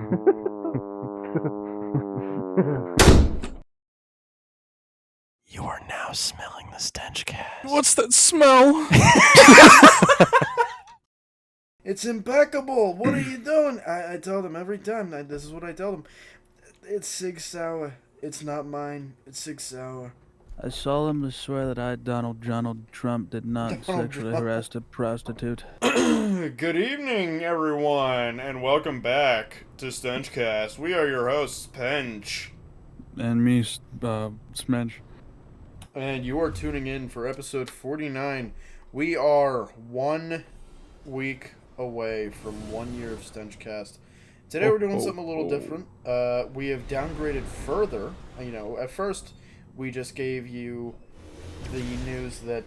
You are now smelling the StenchCast. What's that smell? It's impeccable. What are you doing? I tell them every time. This is what I tell them. It's Sig Sauer. It's not mine. It's Sig Sauer. I solemnly swear that I, Donald Trump, did not sexually harass a prostitute. Good evening, everyone, and welcome back to StenchCast. We are your hosts, Pench. And me, Smench. And you are tuning in for episode 49. We are 1 week away from 1 year of StenchCast. Today we're doing something a little different. We have downgraded further. You know, at first we just gave you the news that,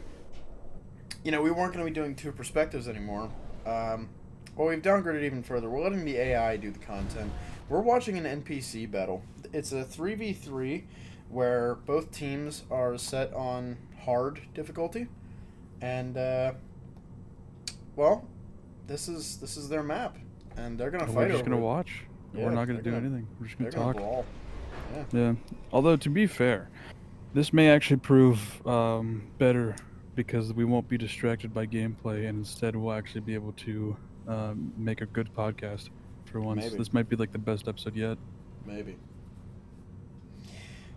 you know, we weren't going to be doing two perspectives anymore. Well, we've downgraded even further. We're letting the AI do the content. We're watching an NPC battle. It's a 3v3 where both teams are set on hard difficulty. And, well, this is their map. And they're going to fight We're just over going to it. watch. Yeah, we're not going to do anything. We're just going to talk. Brawl. Yeah. Although, to be fair, this may actually prove better because we won't be distracted by gameplay, and instead we'll actually be able to make a good podcast for once. Maybe. This might be like the best episode yet. Maybe.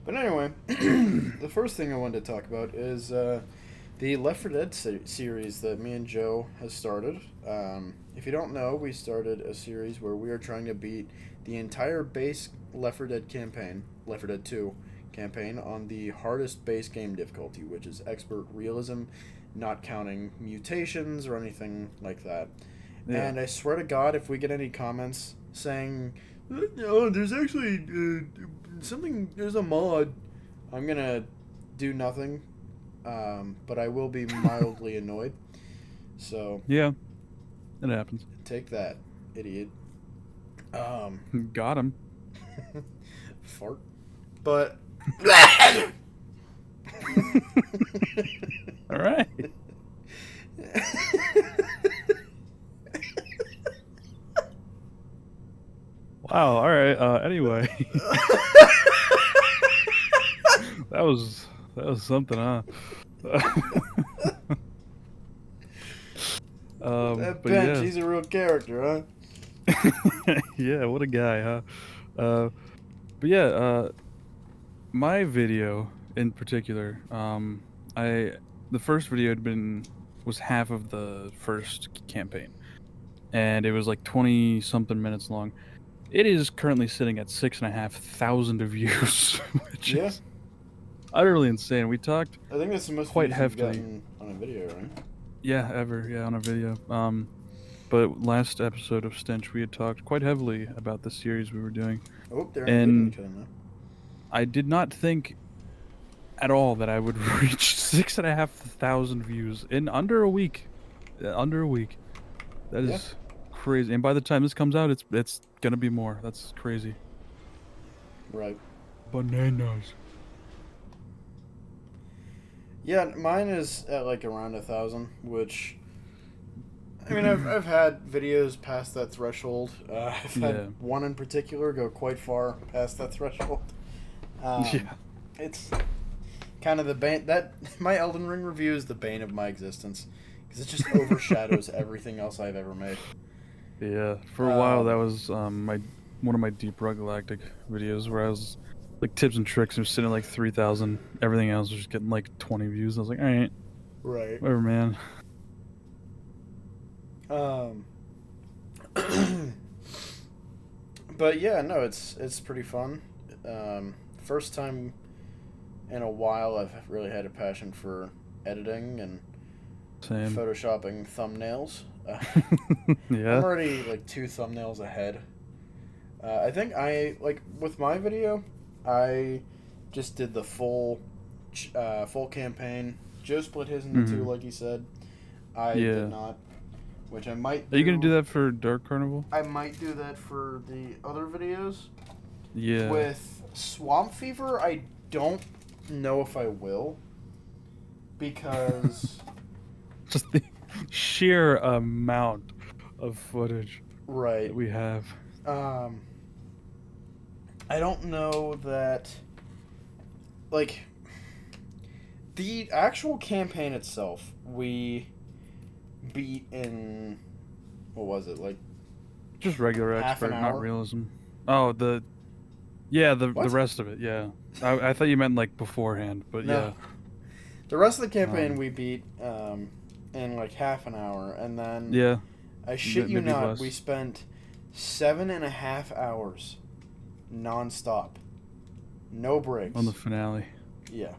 But anyway, the first thing I wanted to talk about is the Left 4 Dead series that me and Joe has started. If you don't know, we started a series where we are trying to beat the entire base Left 4 Dead campaign, Left 4 Dead 2 campaign, on the hardest base game difficulty, which is expert realism, not counting mutations or anything like that. Yeah. And I swear to God, if we get any comments saying, "Oh, there's actually there's a mod," I'm gonna do nothing, but I will be mildly annoyed. So yeah, it happens. Take that, idiot. Got him. Fart. But all right. Wow. All right. Anyway, that was something, huh? that but Pench, yeah. he's a real character, huh? Yeah, what a guy, huh? But yeah, my video in particular, the first video was half of the first campaign, and it was like 20 something minutes long. It is currently sitting at 6,500 views, which is utterly insane. We talked. I think that's the most quite views heftily you've gotten on a video, right? Yeah, ever. Yeah, on a video. But last episode of Stench, we had talked quite heavily about the series we were doing. Oh, they're and each other now. I did not think at all that I would reach 6,500 views in under a week. That is crazy. And by the time this comes out, it's gonna be more. That's crazy. Right. Bananas. Yeah, mine is at like around 1,000, which, I mean, I've had videos past that threshold. I've had one in particular go quite far past that threshold. It's kind of the bane my Elden Ring review is the bane of my existence because it just overshadows everything else I've ever made. Yeah, for a while that was one of my Deep Rock Galactic videos where I was like tips and tricks and was sitting at like 3,000. Everything else was just getting like 20 views. I was like, all right, whatever, man. But yeah, no, it's pretty fun. First time in a while I've really had a passion for editing and photoshopping thumbnails. Yeah. I'm already like 2 thumbnails ahead. I think with my video, I just did the full campaign. Joe split his into 2, like he said. I did not, which I might do. Are you gonna do that for Dark Carnival? I might do that for the other videos. Yeah. With Swamp Fever, I don't know if I will, because just the sheer amount of footage that we have. I don't know that, like, the actual campaign itself, we beat in, what was it, like, Just regular half expert, an not hour? realism. Oh, the What? rest of it, yeah. I thought you meant like beforehand, but No. yeah. The rest of the campaign Um, we beat in like half an hour, and then yeah, I shit you maybe not, less we spent 7.5 hours nonstop, no breaks. on the finale. Yeah,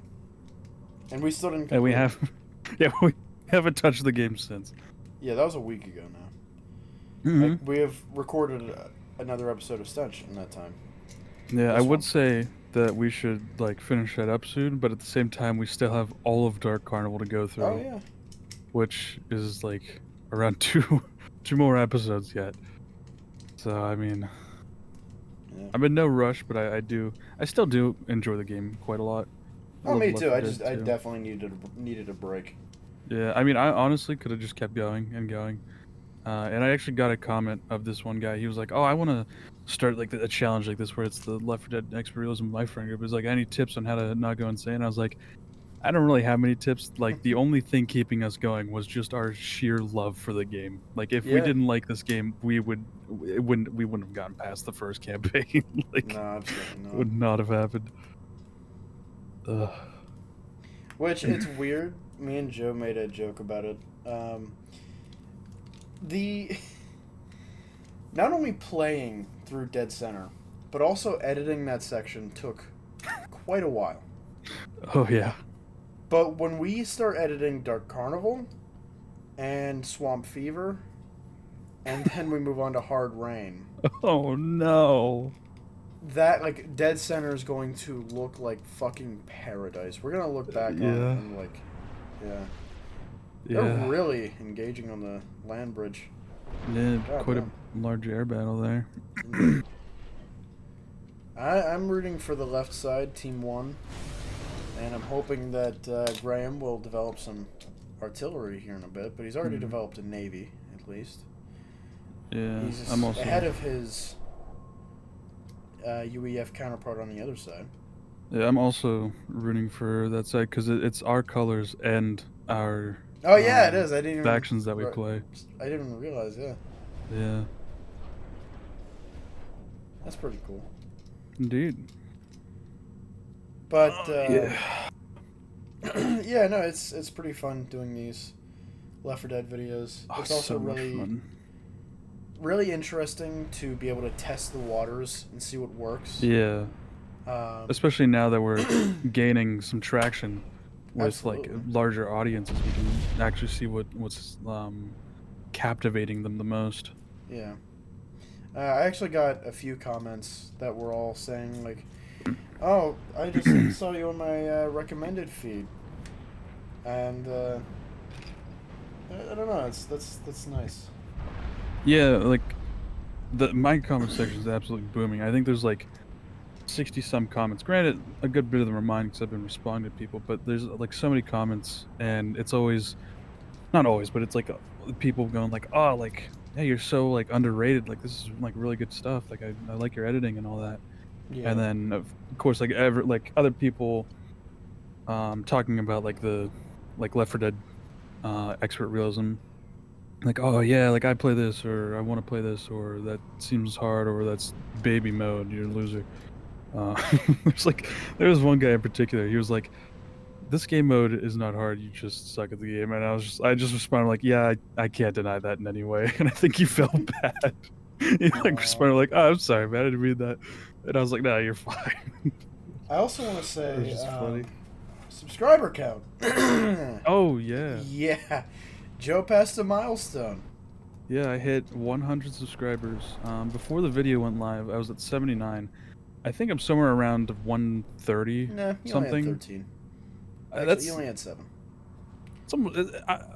and we still didn't And we complete it. have, yeah, we haven't touched the game since. Yeah, that was a week ago now. Mm-hmm. We have recorded another episode of Stench in that time. Yeah, I This would one. say that we should like finish that up soon, but at the same time, we still have all of Dark Carnival to go through, Oh yeah. which is like around two more episodes yet. So I mean, Yeah. I'm in no rush, but I still do enjoy the game quite a lot. I Oh, love me Left too. 4 I Dead I 2. definitely needed a break. Yeah, I mean, I honestly could have just kept going and going. And I actually got a comment of this one guy. He was like, "Oh, I want to start like a challenge like this where it's the Left 4 Dead expert realism with my friend group." He's like, "Any tips on how to not go insane?" I was like, "I don't really have many tips. Like the only thing keeping us going was just our sheer love for the game. Like if we Yeah. didn't like this game, we wouldn't have gotten past the first campaign. Like No, absolutely it not. would not have happened." Ugh. Which, it's weird. Me and Joe made a joke about it. The not only playing through Dead Center, but also editing that section took quite a while. Oh yeah. But when we start editing Dark Carnival and Swamp Fever, and then we move on to Hard Rain, Oh no. that, like, Dead Center is going to look like fucking paradise. We're gonna look back on it Yeah. and, like, yeah. Yeah. They're really engaging on the land bridge. Yeah, God quite damn. a large air battle there. I'm rooting for the left side, Team 1. And I'm hoping that Graham will develop some artillery here in a bit. But he's already developed a navy, at least. Yeah, He's I'm also ahead of his UEF counterpart on the other side. Yeah, I'm also rooting for that side because it's our colors and our Oh, yeah, it is. I didn't even... factions that we play. I didn't even realize, yeah. Yeah, That's pretty cool. indeed. But, Yeah. yeah, no, it's pretty fun doing these Left 4 Dead videos. Oh, It's also so much really, fun. really interesting to be able to test the waters and see what works. Yeah, especially now that we're gaining some traction with like Absolutely. larger audiences, we can actually see what's captivating them the most. Yeah. I actually got a few comments that were all saying, like, oh, I just saw you on my recommended feed. And, I don't know, that's nice. Yeah, like my comment section is absolutely booming. I think there's like 60 some comments. Granted, a good bit of them are mine because I've been responding to people, but there's like so many comments, and it's always not always, but it's like people going like, "Oh, like, hey, you're so like underrated. Like, this is like really good stuff. Like, I like your editing and all that." Yeah. And then of course like other people talking about like the Left 4 Dead expert realism. Like, oh yeah, like I play this, or I want to play this, or that seems hard, or that's baby mode, you're a loser. There was one guy in particular. He was like, "This game mode is not hard. You just suck at the game." And I just responded like, "Yeah, I can't deny that in any way." And I think he felt bad. He like responded like, "Oh, I'm sorry, man. I didn't mean that." And I was like, "No, you're fine." I also want to It say, was just funny. subscriber count. Oh yeah, Yeah. Joe passed a milestone. yeah. I hit 100 subscribers. Before the video went live, I was at 79. I think I'm somewhere around 130 Nah, you only had something. 13. Actually, That's you only had 7.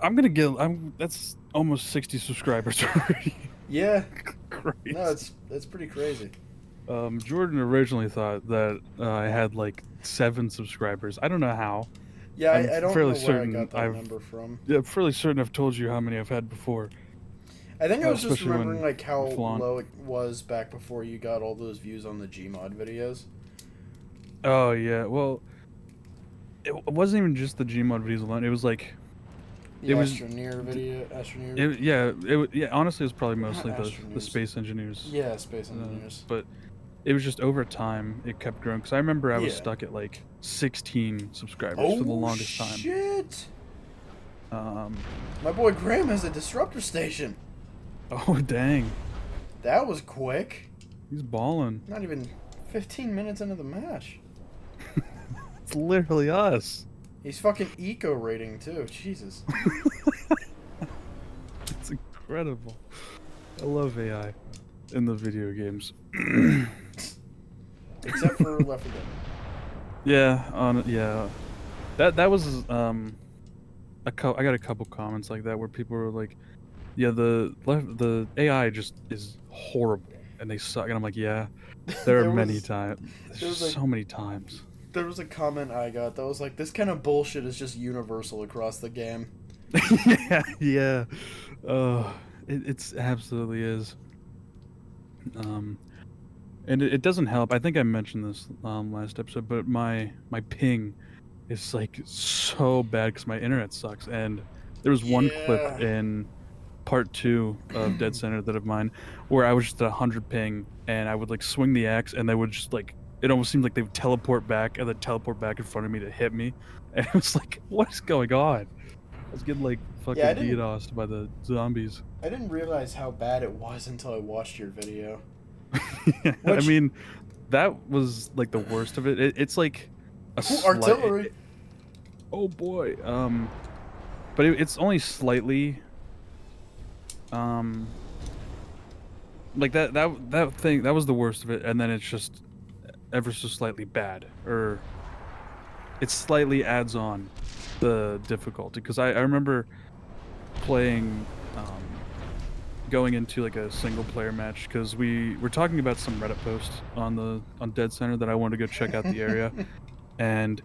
I'm gonna get. That's almost 60 subscribers already. Yeah. Crazy. No, it's pretty crazy. Jordan originally thought that I had like 7 subscribers. I don't know how. Yeah, I'm I don't fairly know where I certain got that I've- number from. Yeah, I'm fairly certain I've told you how many I've had before. I think I was just especially when remembering like how flaunt. low it was back before you got all those views on the Gmod videos. Oh yeah, well, it wasn't even just the Gmod videos alone. It was like The it was Astroneer video, Astroneer. yeah. Honestly, it was probably Not mostly the Astroneers. space engineers. Yeah, space engineers. But it was just over time it kept growing. Because I remember I was Yeah. stuck at like 16 subscribers for the Oh longest time. shit! Um, My boy Graham has a disruptor station. oh dang, That was quick. he's balling. Not even 15 minutes into the match. It's literally us. He's fucking eco rating too. Jesus. It's incredible. I love AI in the video games. Except for Left 4 Dead. Yeah. That was I got a couple comments like that where people were like, yeah, the AI just is horrible and they suck, and I'm like, yeah, there are many times. There's like- so many times. There was a comment I got that was like, this kind of bullshit is just universal across the game. yeah. It's absolutely is. And it doesn't help. I think I mentioned this last episode, but my ping is like so bad because my internet sucks. And there was one clip Yeah. in part 2 of Dead Center that of mine where I was just at 100 ping and I would like swing the axe and they would just like, it almost seemed like they would teleport back and then teleport back in front of me to hit me. And it was like, what is going on? I was getting like fucking Yeah, I didn't- DDoSed by the zombies. I didn't realize how bad it was until I watched your video. I Which- mean, that was like the worst of it. It's like a Artillery. oh boy. But it's only slightly. Like that thing that was the worst of it, and then it's just ever so slightly bad, or it slightly adds on the difficulty. Because I remember playing. Going into like a single player match because we were talking about some Reddit post on Dead Center that I wanted to go check out the area, and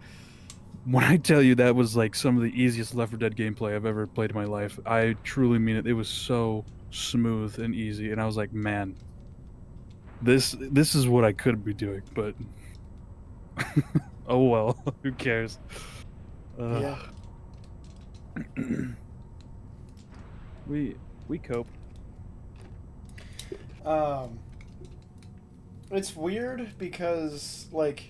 when I tell you that was like some of the easiest Left 4 Dead gameplay I've ever played in my life, I truly mean it. It was so smooth and easy, and I was like, man, this is what I could be doing, but oh well, who cares? Yeah. We cope. It's weird because like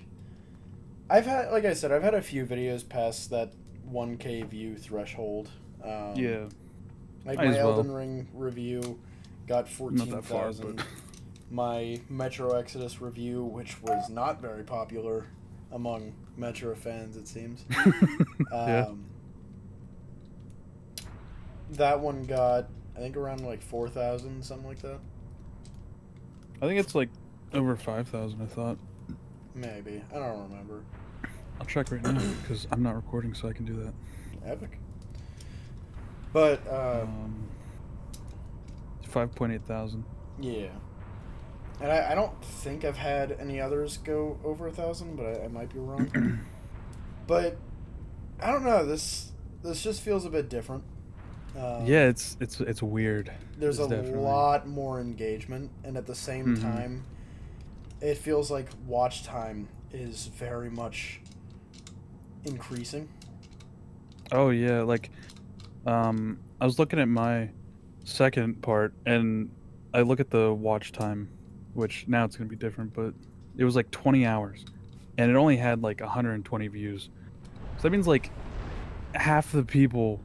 I've had a few videos past that 1K view threshold. Yeah. Like Might my as well. Elden Ring review got Not that far, 14,000. but My Metro Exodus review, which was not very popular among Metro fans, it seems. Yeah. That one got, I think, around like 4,000, something like that. I think it's like over 5,000. I thought. Maybe. I don't remember. I'll check right now because I'm not recording, so I can do that. Epic. But, 5.8 thousand. yeah. And I don't think I've had any others go over 1,000, but I might be wrong. But, I don't know, this just feels a bit different. Yeah, it's weird. There's It's a definitely- lot more engagement, and at the same Mhm. time, it feels like watch time is very much increasing. Oh yeah, like, I was looking at my second part, and I look at the watch time, which now it's gonna be different, but it was like 20 hours, and it only had like 120 views. So that means like half the people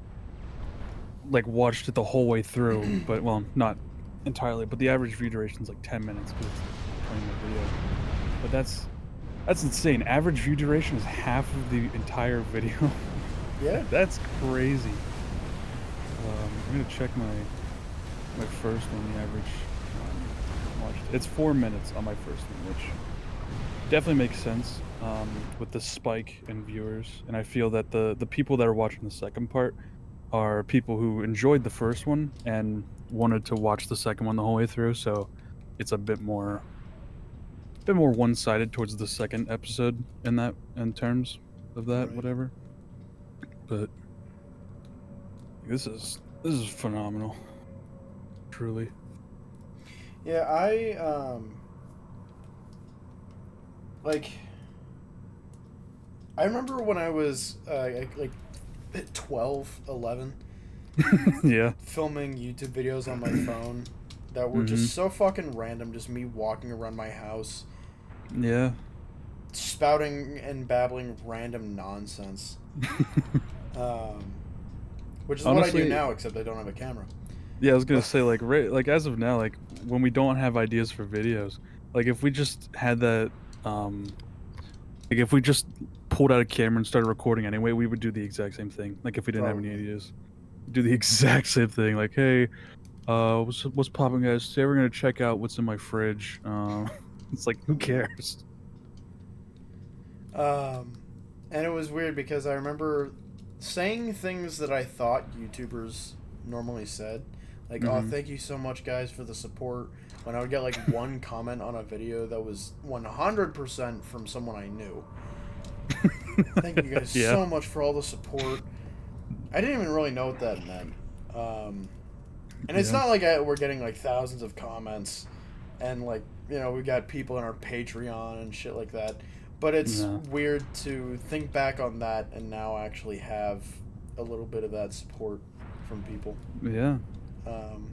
like watched it the whole way through, but well, not entirely, but the average view duration is like 10 minutes because it's a 20-minute video. But that's insane. Average view duration is half of the entire video. Yeah. That's crazy. I'm gonna check my first one. The average watched. It's 4 minutes on my first one, which definitely makes sense with the spike in viewers. And I feel that the people that are watching the second part are people who enjoyed the first one and wanted to watch the second one the whole way through. So it's a bit more one-sided towards the second episode in terms of that, Right. whatever. But this is phenomenal. truly. Yeah, like I remember when I was like 12, 11, Yeah. filming YouTube videos on my phone that were Mm-hmm. just so fucking random, just me walking around my house Yeah. spouting and babbling random nonsense. Um, which is what I do Honestly, now, except I don't have a camera. yeah, I was gonna But say like as of now, like when we don't have ideas for videos, like if we just had that, um, like if we just pulled out a camera and started recording anyway, we would do the exact same thing. Like if we didn't have any probably. ideas, do the exact same thing. Like, hey, what's popping, guys? Today we're gonna check out what's in my fridge. It's like, who Yeah. cares? Um, and it was weird because I remember saying things that I thought YouTubers normally said. Like, oh, Mm-hmm. thank you so much, guys, for the support. When I would get, like, one comment on a video that was 100% from someone I knew. Thank you guys Yeah. so much for all the support. I didn't even really know what that meant. And it's Yeah. not like we're getting, like, thousands of comments and, like, we got people in our Patreon and shit like that. But it's No. weird to think back on that and now actually have a little bit of that support from people. Yeah. Um,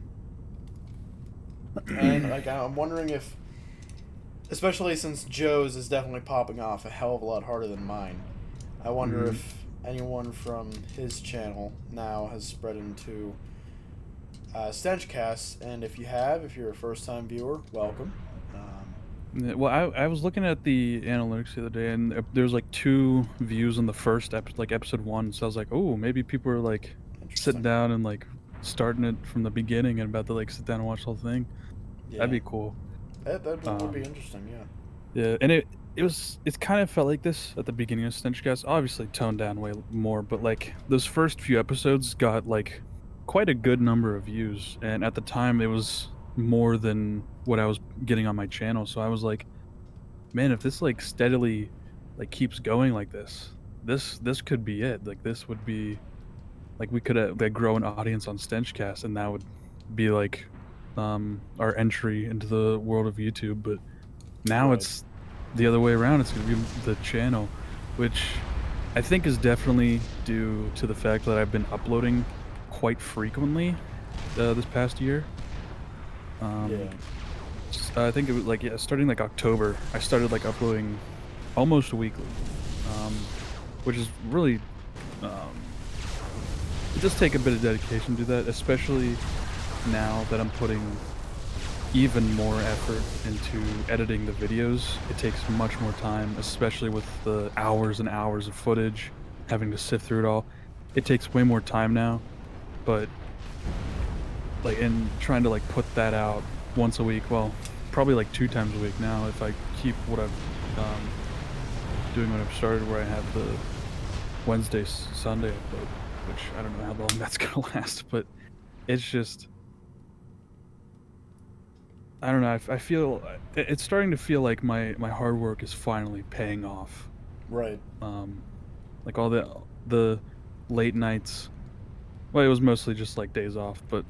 and like I'm wondering if, especially since Joe's is definitely popping off a hell of a lot harder than mine, I wonder Mm-hmm. if anyone from his channel now has spread into StenchCast. And if you're a first-time viewer, welcome. Yeah, well, I was looking at the analytics the other day, and there's like 2 views on the first like episode 1. So I was like, oh, maybe people are like sitting Interesting. down and like starting it from the beginning and about to like sit down and watch the whole thing. That'd Yeah, be cool. that would be Um, interesting. Yeah. yeah, and it's kind of felt like this at the beginning of StenchCast. Obviously toned down way more, but like those first few episodes got like quite a good number of views, and at the time it was more than what I was getting on my channel. So I was like, man, if this like steadily like keeps going like this could be it. Like this would be like we could like grow an audience on StenchCast, and that would be like our entry into the world of YouTube. But now Right. it's the other way around. It's gonna be the channel, which I think is definitely due to the fact that I've been uploading quite frequently this past year. Yeah. Um, I think it was like, yeah, starting like October, I started like uploading almost weekly, um, which is really, um, it does take a bit of dedication to do that, especially now that I'm putting even more effort into editing the videos. It takes much more time, especially with the hours and hours of footage, having to sift through it all. It takes way more time now, but like in trying to like put that out once a week, well, probably like 2 times a week now if I keep what I've doing what I've started, where I have the Wednesday Sunday upload, which I don't know how long that's gonna last, but it's just, I don't know. I feel it's starting to feel like my hard work is finally paying off. Right. Um, like all the late nights. Well, it was mostly just like days off, but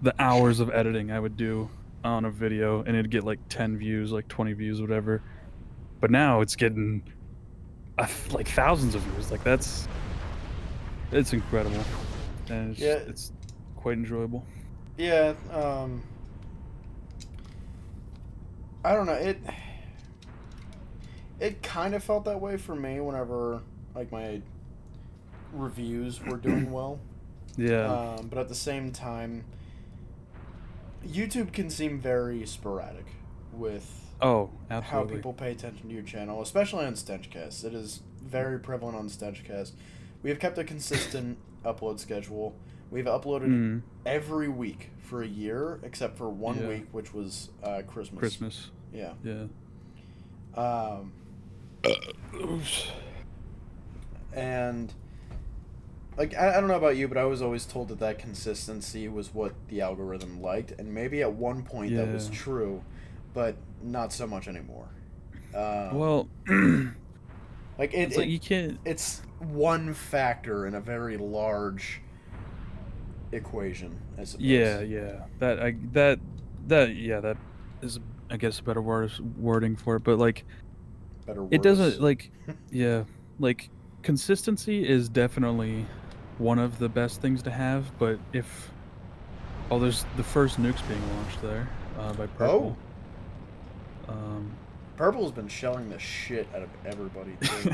the hours of editing I would do on a video, and it'd get like 10 views, like 20 views, whatever. But now it's getting like thousands of views. Like it's incredible, and Yeah. it's quite enjoyable. Yeah. I don't know. It kind of felt that way for me whenever like my reviews were doing well. Yeah. But at the same time, YouTube can seem very sporadic with Oh, how absolutely. people pay attention to your channel, especially on StenchCast. It is very prevalent on StenchCast. We have kept a consistent upload schedule. We've uploaded Mm. every week for a year, except for one Yeah. week, which was Christmas. Christmas. Yeah. Yeah. Um, Oops. and like I don't know about you, but I was always told that consistency was what the algorithm liked, and maybe at one point that was Yeah. true, but not so much anymore. Well, Like it's like you can't. it's one factor in a very large equation, I suppose. Yeah. That is, I guess, a better wording for it. But like, Better it words. doesn't like, yeah, like consistency is definitely one of the best things to have. But if there's the first nukes being launched there by Oh, Purple. Um, Purple's been shelling the shit out of everybody too.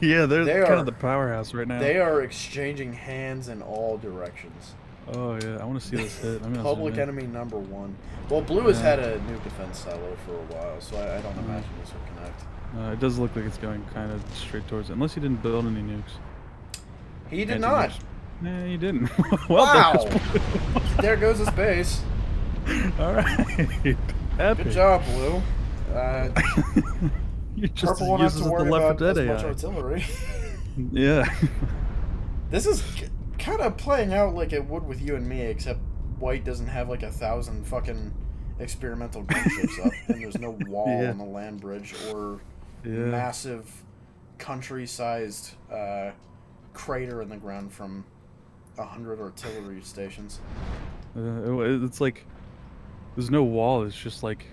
yeah, they're They kind are of the powerhouse right now. they are exchanging hands in all directions. Oh yeah, I want to see this hit. I'm gonna Public zoom in. enemy number one. Well, Blue has Yeah. had a nuke defense silo for a while, so I don't imagine this will connect. It does look like it's going kind of straight towards it, unless he didn't build any nukes. He did not. Anti-nukes. Nah, he didn't. Well, Wow. There goes his base. All right. Epic. Good job, Blue. You just Purple won't have uses to the worry Left about 4 as Dead much AI. artillery. Yeah. This is kind of playing out like it would with you and me, except White doesn't have like 1,000 fucking experimental gunships up, and there's no wall Yeah. on the land bridge or Yeah. massive country-sized crater in the ground from 100 artillery stations. It's like there's no wall. It's just like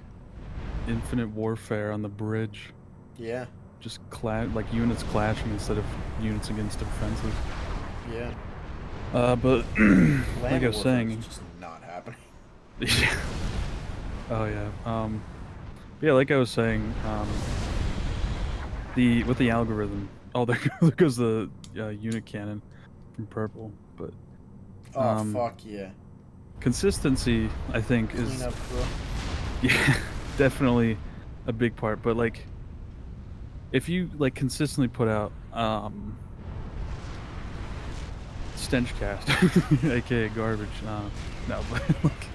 infinite warfare on the bridge. Yeah, Just like units clashing instead of units against defenses. yeah. But Land like I was warfare saying, is just not happening. yeah. Oh yeah. But yeah, like I was saying, with the algorithm. Oh, there goes the unit cannon from Purple. But Oh, fuck yeah. consistency, I think, Clean is up, bro. yeah, definitely a big part. But like, if you like consistently put out StenchCast, aka garbage. No, but like,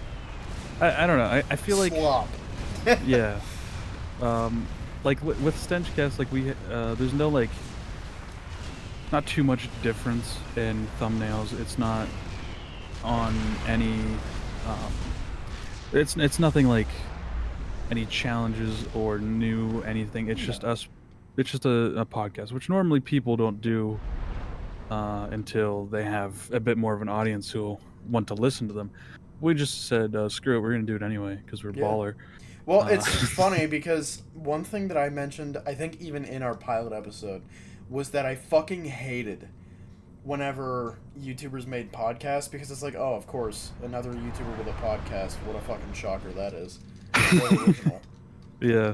I don't know. I feel like Slop. yeah. Like with StenchCast, like there's no like, not too much difference in thumbnails. It's not on any. It's nothing like any challenges or new anything. It's just us. It's just a podcast, which normally people don't do until they have a bit more of an audience who'll want to listen to them. We just said, screw it, we're gonna do it anyway because we're Yeah. baller. Well, it's funny because one thing that I mentioned, I think even in our pilot episode, was that I fucking hated whenever YouTubers made podcasts, because it's like, oh, of course, another YouTuber with a podcast. What a fucking shocker that is. So original. Yeah.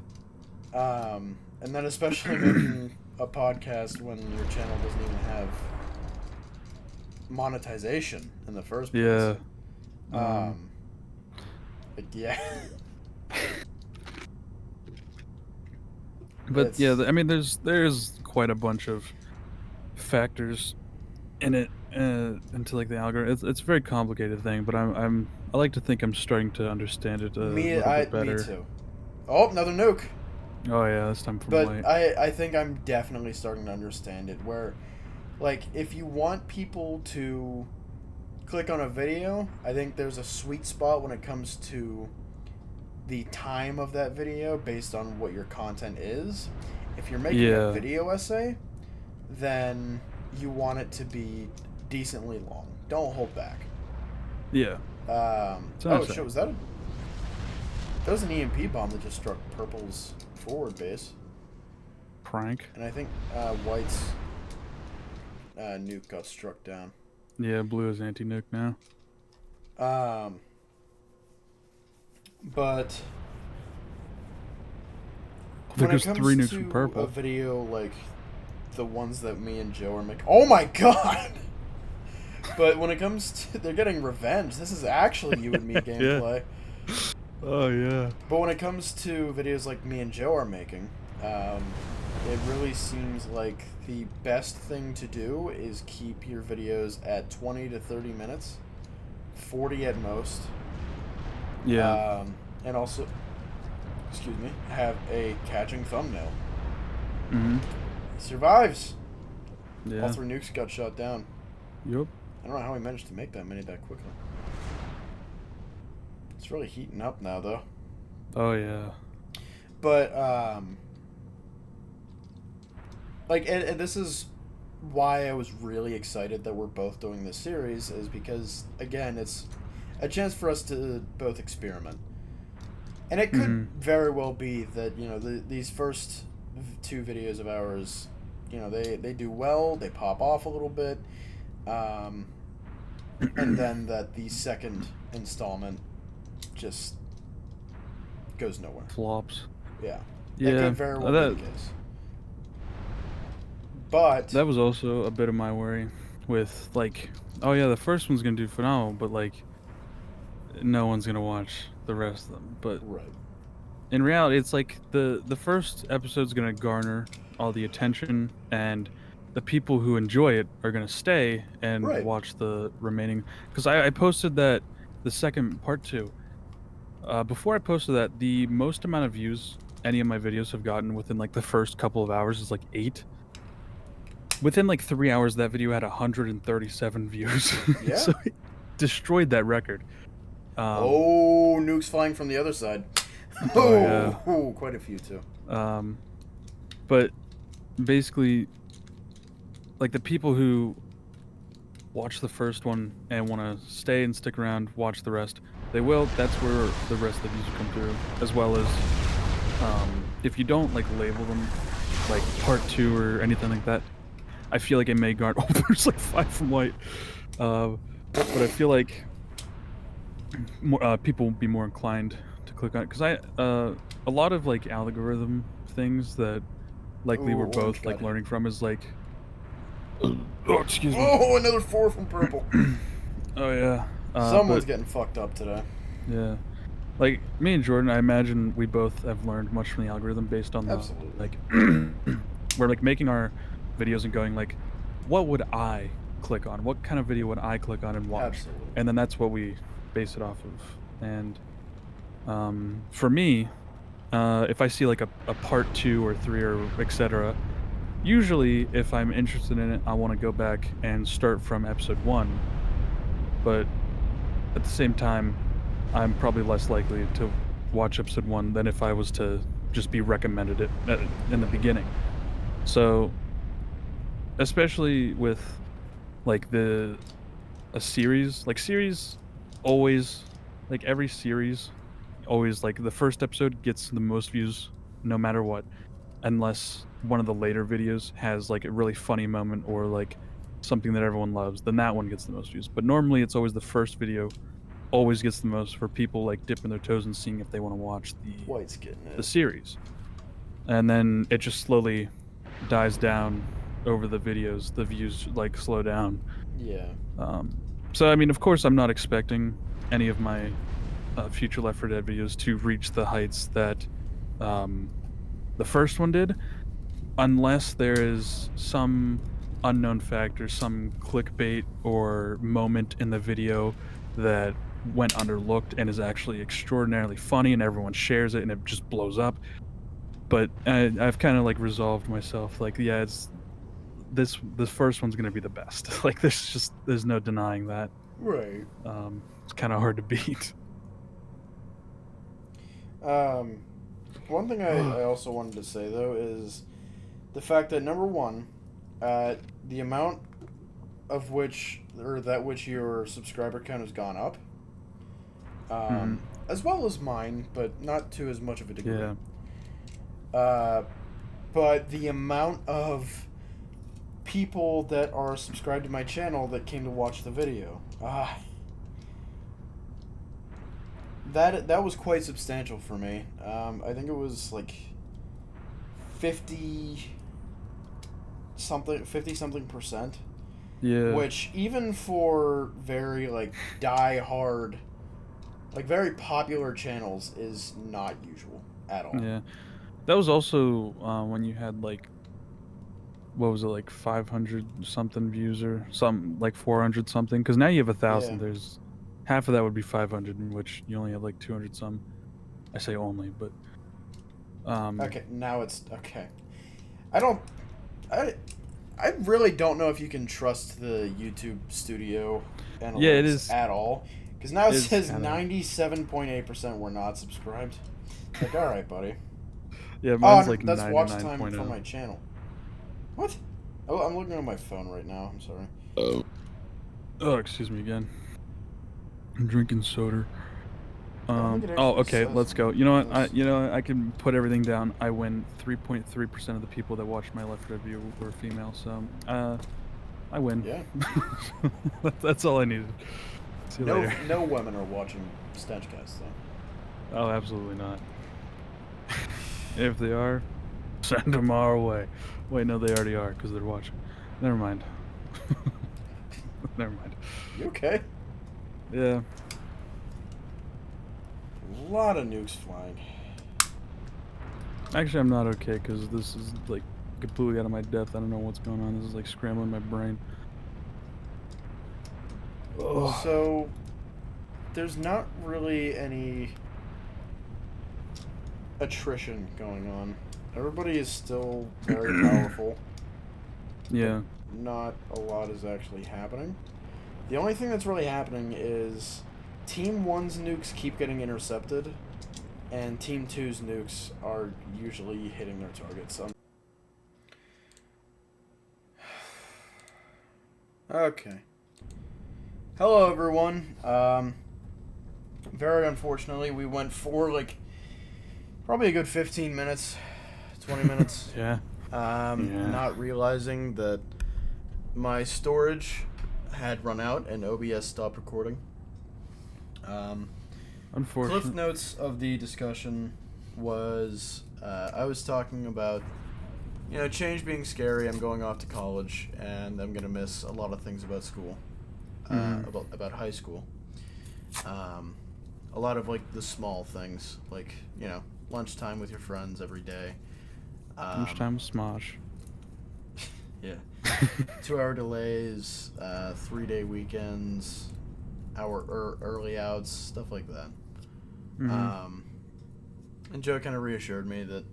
And then especially making a podcast when your channel doesn't even have monetization in the first place. Yeah. Like, yeah. But yeah, I mean, there's quite a bunch of factors in it into like the algorithm. It's a very complicated thing, but I like to think I'm starting to understand it a little bit better. Me too. Oh, another nuke. Oh yeah, this time from But White. I think I'm definitely starting to understand it, where, like, if you want people to click on a video, I think there's a sweet spot when it comes to the time of that video based on what your content is. If you're making a video essay, then you want it to be decently long. Don't hold back. Yeah. Oh shit, was that that was an EMP bomb that just struck Purple's forward base. Prank. And I think White's nuke got struck down. Yeah, Blue is anti-nuke now. But There when it goes comes 3 nukes to from Purple. a video like the ones that me and Joe are making, oh my god! But when it comes to, they're getting revenge. This is actually you and me gameplay. Oh yeah. But when it comes to videos like me and Joe are making, it really seems like the best thing to do is keep your videos at 20 to 30 minutes, 40 at most. Yeah. And also, excuse me, have a catching thumbnail. Mm-hmm. He survives. Yeah. All 3 nukes got shot down. Yup. I don't know how he managed to make that many that quickly. It's really heating up now, though. Oh yeah. But, like, and this is why I was really excited that we're both doing this series is because, again, it's a chance for us to both experiment. And it could very well be that, these first 2 videos of ours, they do well, they pop off a little bit, and then that the second installment just goes nowhere. Flops. Yeah. Yeah. That could very well be the case. But that was also a bit of my worry with, like, oh yeah, the first one's gonna do phenomenal, but, like, no one's gonna watch the rest of them. But right. in reality, it's like the first episode's gonna garner all the attention, and the people who enjoy it are gonna stay and Right. watch the remaining. Because I posted that the second part 2. Before I posted that, the most amount of views any of my videos have gotten within, like, the first couple of hours is like 8. Within like 3 hours, that video had 137 views. Yeah. So it destroyed that record. Nukes flying from the other side. Yeah. Quite a few too. But basically, like, the people who watch the first one and want to stay and stick around, watch the rest, they will. That's where the rest of the views come through, as well as if you don't, like, label them like part 2 or anything like that, I feel like it may garner. Oh, there's like 5 from White. But I feel like more people will be more inclined to click on it, because a lot of, like, algorithm things that likely we're both, like, learning from is, like, oh, excuse me. Oh, another 4 from purple. Oh yeah. Someone's getting fucked up today. Yeah. Like, me and Jordan, I imagine we both have learned much from the algorithm based on the, Absolutely. like, we're, like, making our videos and going, like, what would I click on? What kind of video would I click on and watch? Absolutely. And then that's what we base it off of. And for me, if I see, like, a part 2 or 3 or etc., usually if I'm interested in it, I want to go back and start from episode 1. But at the same time, I'm probably less likely to watch episode 1 than if I was to just be recommended it in the beginning. So, especially with, like, a series, like, series always, like, every series always, like, the first episode gets the most views no matter what, unless one of the later videos has, like, a really funny moment or, like, something that everyone loves, then that one gets the most views. But normally it's always the first video always gets the most, for people, like, dipping their toes and seeing if they want to watch White's getting it. the series. And then it just slowly dies down over the videos. The views, like, slow down. Yeah. So, I mean, of course, I'm not expecting any of my future Left 4 Dead videos to reach the heights that the first one did, unless there is some unknown factor, some clickbait or moment in the video that went underlooked and is actually extraordinarily funny and everyone shares it and it just blows up. But I've kind of, like, resolved myself, like, yeah, it's this first one's gonna be the best. Like, there's no denying that. Right. It's kind of hard to beat. One thing I also wanted to say, though, is the fact that, number one, the amount of which your subscriber count has gone up, as well as mine, but not to as much of a degree. Yeah. But the amount of people that are subscribed to my channel that came to watch the video, that was quite substantial for me. I think it was like 50 something percent. Yeah. Which, even for very, like, die-hard, like, very popular channels, is not usual at all. Yeah. That was also when you had, like, what was it, like 500 something views or something, like 400 something, because now you have 1,000. Yeah. There's half of that would be 500, in which you only have like 200 some. I say only, but Okay, now it's okay. I really don't know if you can trust the YouTube Studio analytics, yeah, it is at all, because now it says kinda... 97.8% were not subscribed. Like, all right, buddy. Yeah, mine's like that's 99. watch time from my channel. What? Oh, I'm looking at my phone right now. I'm sorry. Oh, excuse me again. I'm drinking soda. I don't think it Oh, actually okay, says let's go. You know what? this. I can put everything down. I win. 3.3% of the people that watched my Left Red review were female, so I win. Yeah. That's all I needed. See you later. No women are watching StenchCast though. Oh, absolutely not. If they are, send them our way. Wait, no, they already are because they're watching. Never mind. Never mind. You okay? Yeah. A lot of nukes flying. Actually, I'm not okay because this is like completely out of my depth. I don't know what's going on. This is like scrambling my brain. Ugh. So, there's not really any attrition going on. Everybody is still very powerful. Yeah. Not a lot is actually happening. The only thing that's really happening is Team 1's nukes keep getting intercepted, and Team 2's nukes are usually hitting their targets. Okay. Hello, everyone. Very unfortunately, we went for, like, probably a good 15 minutes, 20 minutes. Yeah. Not realizing that my storage had run out and OBS stopped recording. Unfortunate. Cliff notes of the discussion was I was talking about, change being scary. I'm going off to college, and I'm gonna miss a lot of things about school, about high school. A lot of like the small things, like lunchtime with your friends every day. Lunchtime smosh. Yeah. 2-hour delays, 3-day weekends, early outs, stuff like that. Mm-hmm. And Joe kind of reassured me that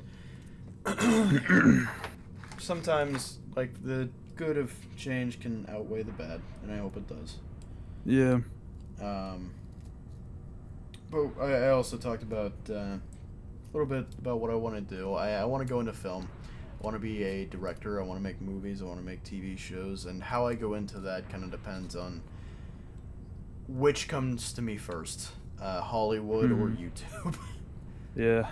sometimes, like, the good of change can outweigh the bad, and I hope it does. Yeah. But I also talked about a little bit about what I want to do. I want to go into film. I want to be a director. I want to make movies. I want to make TV shows. And how I go into that kind of depends on which comes to me first, Hollywood or YouTube. Yeah.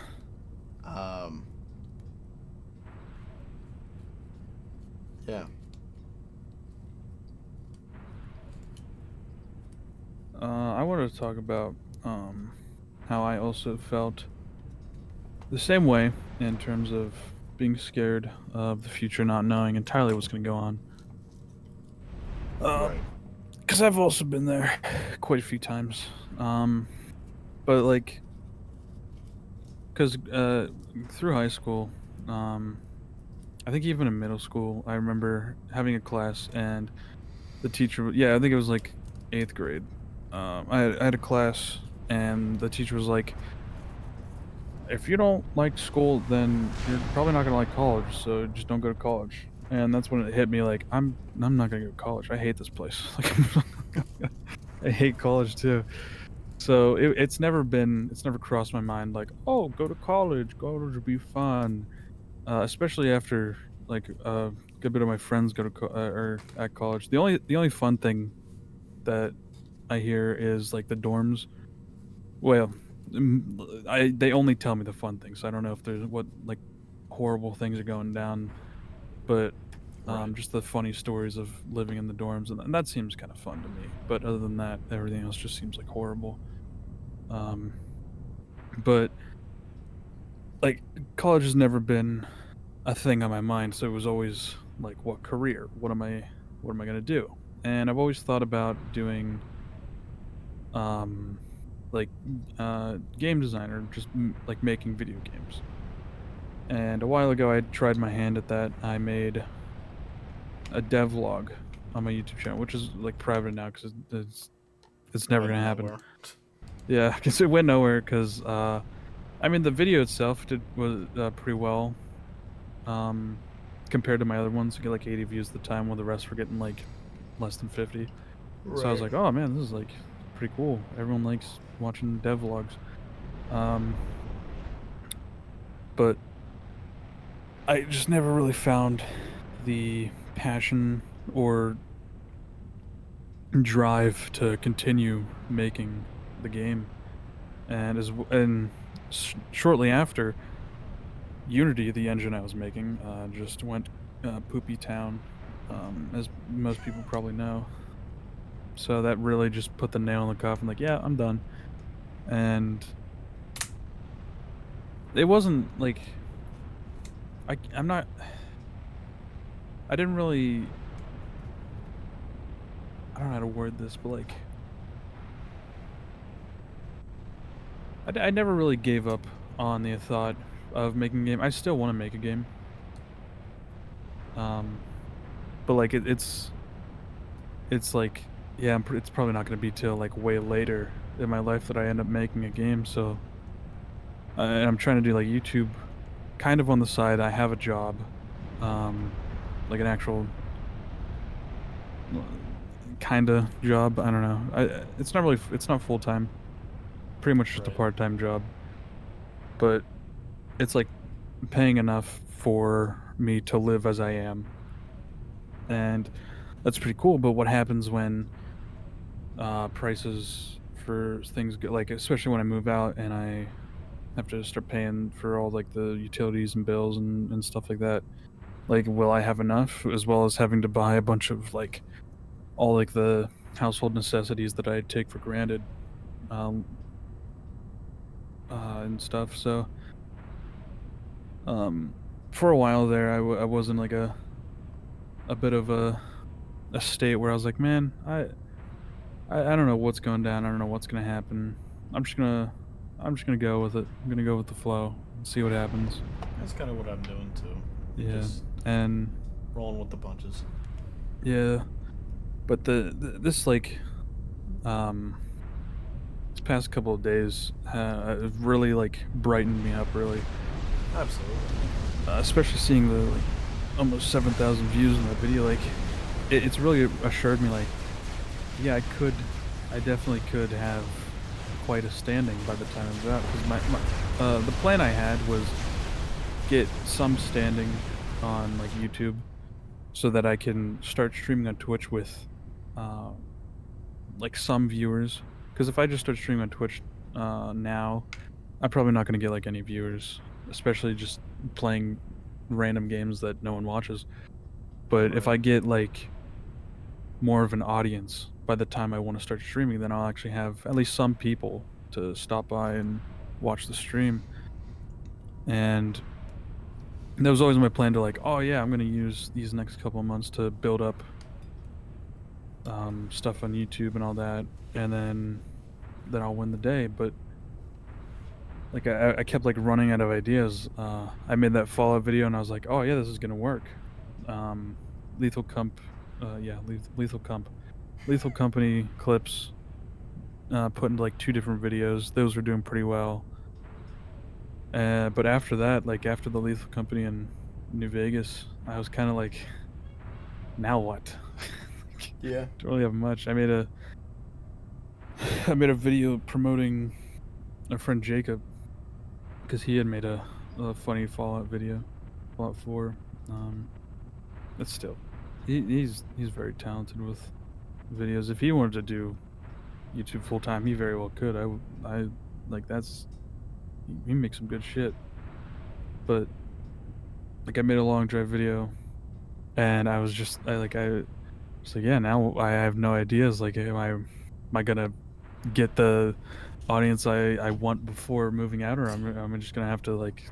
Yeah. I wanted to talk about how I also felt the same way in terms of being scared of the future, not knowing entirely what's going to go on. Right. Because I've also been there quite a few times. But like, because through high school, I think even in middle school, I remember having a class and the teacher, I think it was like 8th grade. I had a class and the teacher was like, if you don't like school, then you're probably not gonna like college, so just don't go to college. And that's when it hit me, like, I'm not gonna go to college. I hate this place. Like, I hate college too. So it's never crossed my mind like, oh, go to college. College would be fun. Especially after like a good bit of my friends go to or at college. The only fun thing that I hear is like the dorms. Well, they only tell me the fun things. So I don't know if there's what like horrible things are going down, but Right. just the funny stories of living in the dorms, and that seems kind of fun to me. But other than that, everything else just seems like horrible. But like college has never been a thing on my mind, so it was always like, what career? What am I gonna do? And I've always thought about doing like game design or just like making video games. And a while ago I tried my hand at that. I made a devlog on my YouTube channel, which is like private now because it's never gonna happen. Nowhere. Yeah, because it went nowhere. Because I mean, the video itself was pretty well compared to my other ones. I get like 80 views at the time, while the rest were getting like less than 50. So I was like, oh man, this is like pretty cool. Everyone likes watching devlogs. But I just never really found the passion or drive to continue making the game. And shortly after, Unity, the engine I was making, just went poopy town, as most people probably know. So that really just put the nail in the coffin. Like, yeah, I'm done. And it wasn't like I'm not. I didn't really. I don't know how to word this, but like, I never really gave up on the thought of making a game. I still want to make a game. But like it's like, yeah, it's probably not going to be till like way later in my life that I end up making a game. So I'm trying to do like YouTube kind of on the side. I have a job, like an actual kind of job. I don't know. It's not full time. Pretty much just a part-time job. But it's like paying enough for me to live as I am. And that's pretty cool. But what happens when prices for things go, like, especially when I move out and I have to start paying for all like the utilities and bills and stuff like that? Like, will I have enough, as well as having to buy a bunch of like all like the household necessities that I take for granted, and stuff. So for a while there, I was in like a bit of a state where I was like, man, I don't know what's going down. I don't know what's gonna happen. I'm just gonna go with it. I'm gonna go with the flow and see what happens. That's kind of what I'm doing too. Yeah, Just and rolling with the punches. yeah, but this like this past couple of days really like brightened me up, really. Absolutely. Especially seeing the like almost 7,000 views on that video. Like it's really assured me, like, yeah, I definitely could have quite a standing by the time it was out. Because the plan I had was get some standing on like YouTube, so that I can start streaming on Twitch with like some viewers. Because if I just start streaming on Twitch now, I'm probably not going to get like any viewers, especially just playing random games that no one watches. But if I get like more of an audience by the time I want to start streaming, then I'll actually have at least some people to stop by and watch the stream. And that was always my plan, to like, oh yeah, I'm going to use these next couple of months to build up stuff on YouTube and all that, and then I'll win the day. But like I kept like running out of ideas. I made that Fallout video and I was like, oh yeah, this is gonna work. Lethal Company clips, put into like 2 different videos. Those were doing pretty well. But after that, like after the Lethal Company in New Vegas, I was kind of like, now what? Yeah. Don't really have much. I made a video promoting our friend Jacob, because he had made a funny Fallout video, Fallout 4. But still, he's very talented with videos. If he wanted to do YouTube full time, he very well could. I like, he makes some good shit. But like, I made a long drive video, and I was like, yeah, now I have no ideas. Like, am I gonna get the audience I want before moving out, or I'm just gonna have to like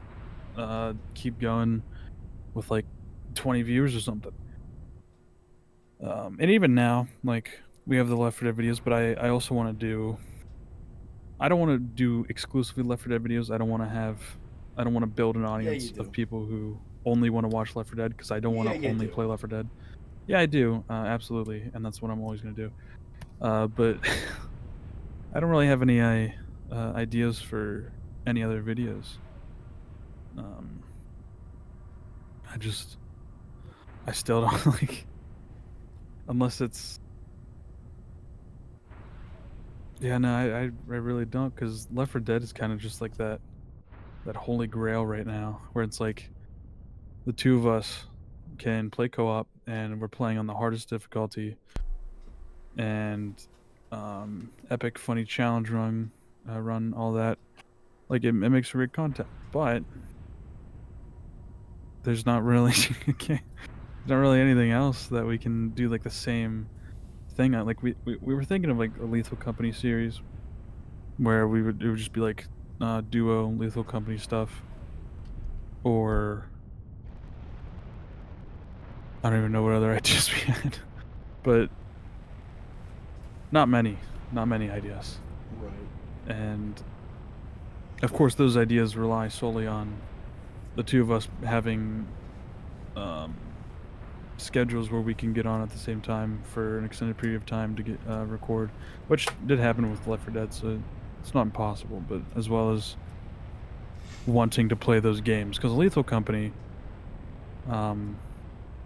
keep going with like 20 viewers or something. And even now, like, we have the Left 4 Dead videos, but I also want to do. I don't want to do exclusively Left 4 Dead videos. I don't want to build an audience of people who only want to watch Left 4 Dead, because I don't want to only play Left 4 Dead. Yeah, I do, absolutely, and that's what I'm always gonna do. But I don't really have any ideas for any other videos. I still don't like, unless it's. Yeah, no, I really don't, because Left 4 Dead is kind of just like that holy grail right now, where it's like the 2 of us can play co-op and we're playing on the hardest difficulty, and epic funny challenge run all that. Like it makes for great content, but there's not really there's not really anything else that we can do like the same thing on. Like we were thinking of like a Lethal Company series where it would just be like duo Lethal Company stuff, or I don't even know what other ideas we had, but not many ideas. Right. And of course those ideas rely solely on the two of us having schedules where we can get on at the same time for an extended period of time to get record, which did happen with Left 4 Dead, so it's not impossible, but as well as wanting to play those games, because Lethal Company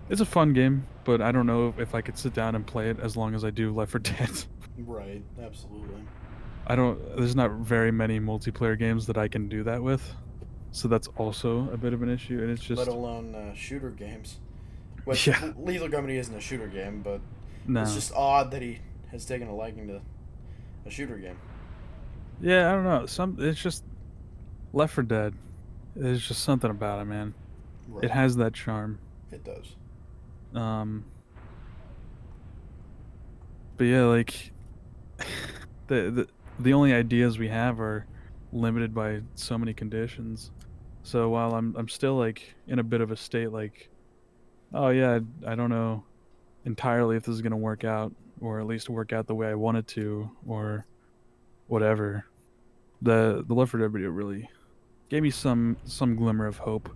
it's a fun game, but I don't know if I could sit down and play it as long as I do Left 4 Dead. Right. Absolutely. There's not very many multiplayer games that I can do that with, so that's also a bit of an issue, and it's just Let alone shooter games. Which Yeah. Lethal Company isn't a shooter game, but no. it's just odd that he has taken a liking to a shooter game. Yeah, I don't know. It's just Left 4 Dead. There's just something about it, man. Right. It has that charm. It does. But yeah, like the only ideas we have are limited by so many conditions. So while I'm still like in a bit of a state like, oh yeah, I don't know entirely if this is gonna work out, or at least work out the way I want it to, or whatever. The Left 4 Dead video really gave me some glimmer of hope.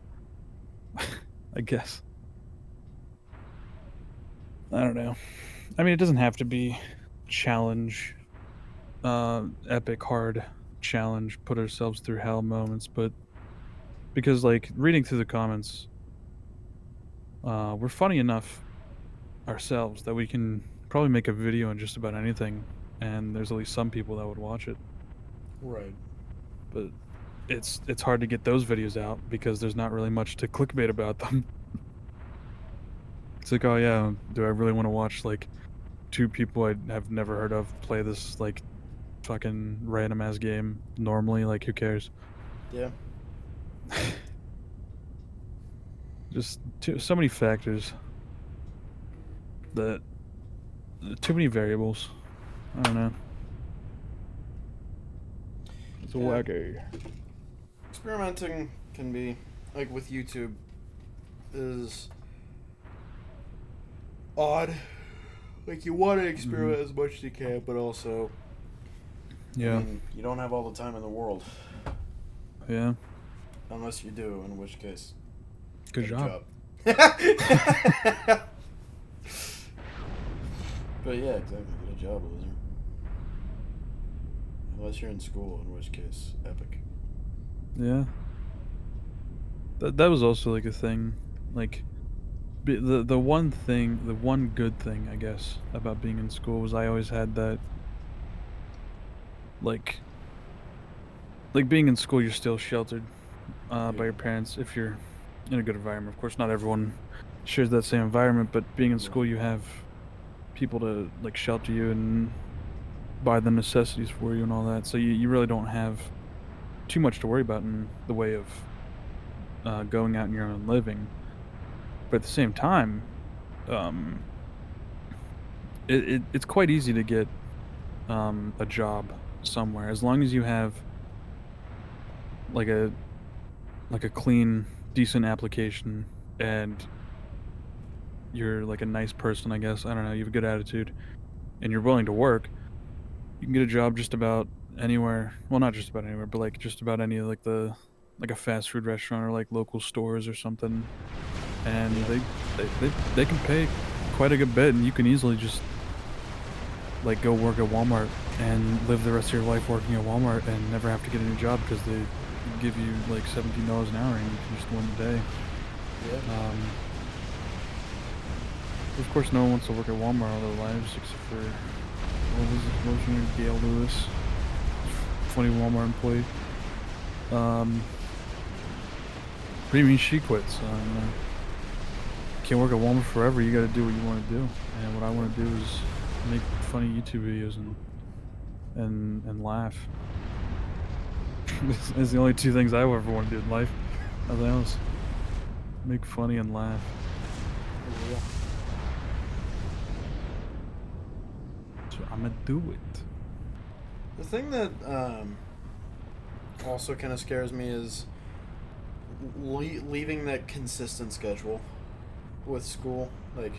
I guess. I don't know. I mean, it doesn't have to be challenge, epic hard challenge, put ourselves through hell moments, but because like reading through the comments, we're funny enough ourselves that we can probably make a video on just about anything, and there's at least some people that would watch it. Right. But it's hard to get those videos out because there's not really much to clickbait about them. It's like, oh yeah, do I really want to watch like two people I have never heard of play this like fucking random ass game normally? Like, who cares? Yeah. Just so many factors that too many variables. I don't know. It's a Yeah. wacky. Experimenting can be, like with YouTube, is odd. Like, you want to experiment as much as you can, but also, Yeah. I mean, you don't have all the time in the world. Yeah. Unless you do, in which case, Good job. But yeah, exactly. Get a job, loser. Unless you're in school, in which case, epic. Yeah. That was also like a thing, like the one good thing I guess about being in school was I always had that like being in school, you're still sheltered by your parents if you're in a good environment. Of course, not everyone shares that same environment, but being in school, you have people to like shelter you and buy the necessities for you and all that. So you really don't have too much to worry about in the way of going out and your own living. But at the same time, it's quite easy to get a job somewhere as long as you have like a clean, decent application and you're like a nice person, I guess. I don't know, you have a good attitude and you're willing to work. You can get a job just about anywhere. Well, not just about anywhere, but like just about any like a fast food restaurant or like local stores or something. And they can pay quite a good bit, and you can easily just like go work at Walmart and live the rest of your life working at Walmart and never have to get a new job because they give you like $17 an hour and you can just win the day. Yeah. Of course, no one wants to work at Walmart all their lives except for what was her name? Gail Lewis, funny Walmart employee. What do you mean she quits? can't work at Walmart forever. You got to do what you want to do, and what I want to do is make funny YouTube videos and laugh. This is the only two things I ever want to do in life. Nothing else. Make funny and laugh. Yeah. So I'm gonna do it. The thing that also kind of scares me is leaving that consistent schedule with school. Like,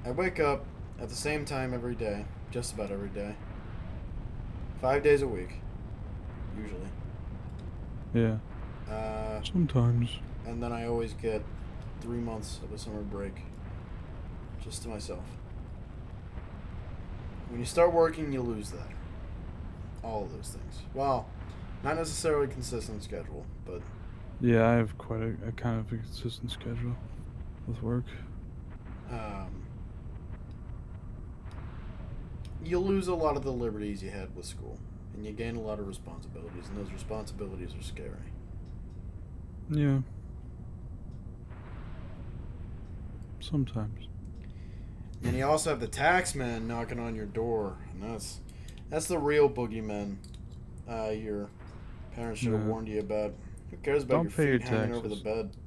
I wake up at the same time every day, just about every day, 5 days a week, usually. Yeah. Sometimes. And then I always get 3 months of a summer break just to myself. When you start working, you lose that. All of those things. Well, not necessarily consistent schedule, but Yeah, I have quite a kind of a consistent schedule with work. you lose a lot of the liberties you had with school, and you gain a lot of responsibilities, and those responsibilities are scary. Yeah. Sometimes. And you also have the tax man knocking on your door, and that's the real boogeyman. Your parents should have Yeah. warned you about. Who cares about Don't your pay your feet hanging over the taxes. bed?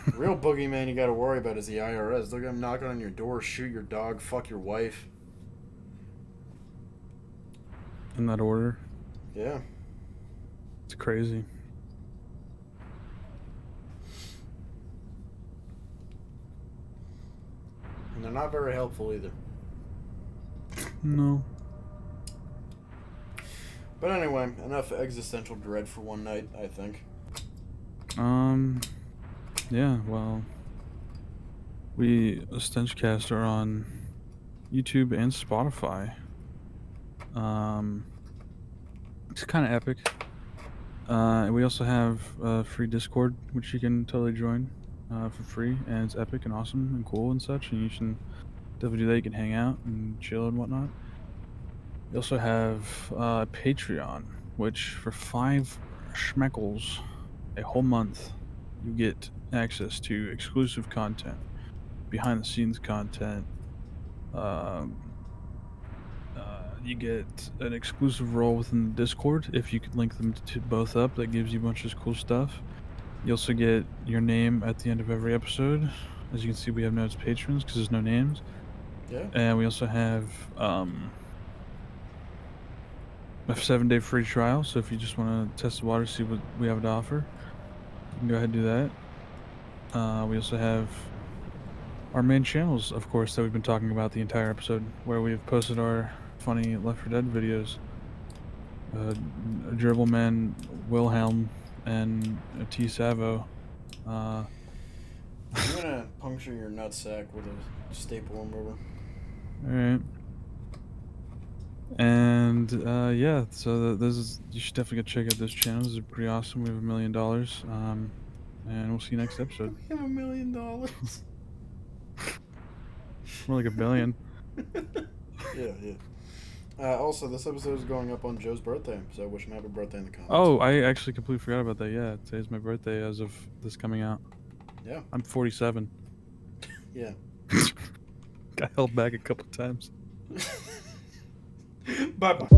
The real boogeyman you got to worry about is the IRS. They're gonna knock on your door, shoot your dog, fuck your wife. In that order. Yeah. It's crazy. And they're not very helpful either. No. But anyway, enough existential dread for one night, I think. Yeah, well, we, StenchCast, are on YouTube and Spotify. It's kind of epic. We also have a free Discord, which you can totally join for free, and it's epic and awesome and cool and such, and you can definitely do that. You can hang out and chill and whatnot. We also have Patreon, which for 5 schmeckles a whole month, you get access to exclusive content, behind the scenes content. You get an exclusive role within the Discord if you could link them to both up. That gives you a bunch of cool stuff. You also get your name at the end of every episode. As you can see, we have no patrons because there's no names. Yeah. And we also have a 7-day free trial. So if you just want to test the water, see what we have to offer, you can go ahead and do that. We also have our main channels, of course, that we've been talking about the entire episode, where we've posted our funny Left 4 Dead videos. Gerbil Man, Wilhelm, and T. Savo. I'm gonna puncture your nutsack with a staple remover. Alright. And yeah, so this is, you should definitely go check out those channels. They're pretty awesome. We have $1 million. And we'll see you next episode. We have $1 million. More like $1 billion. Yeah. Also, this episode is going up on Joe's birthday, so wish him happy birthday in the comments. Oh, I actually completely forgot about that. Yeah, today's my birthday as of this coming out. Yeah. I'm 47. Yeah. Got held back a couple times. Bye-bye.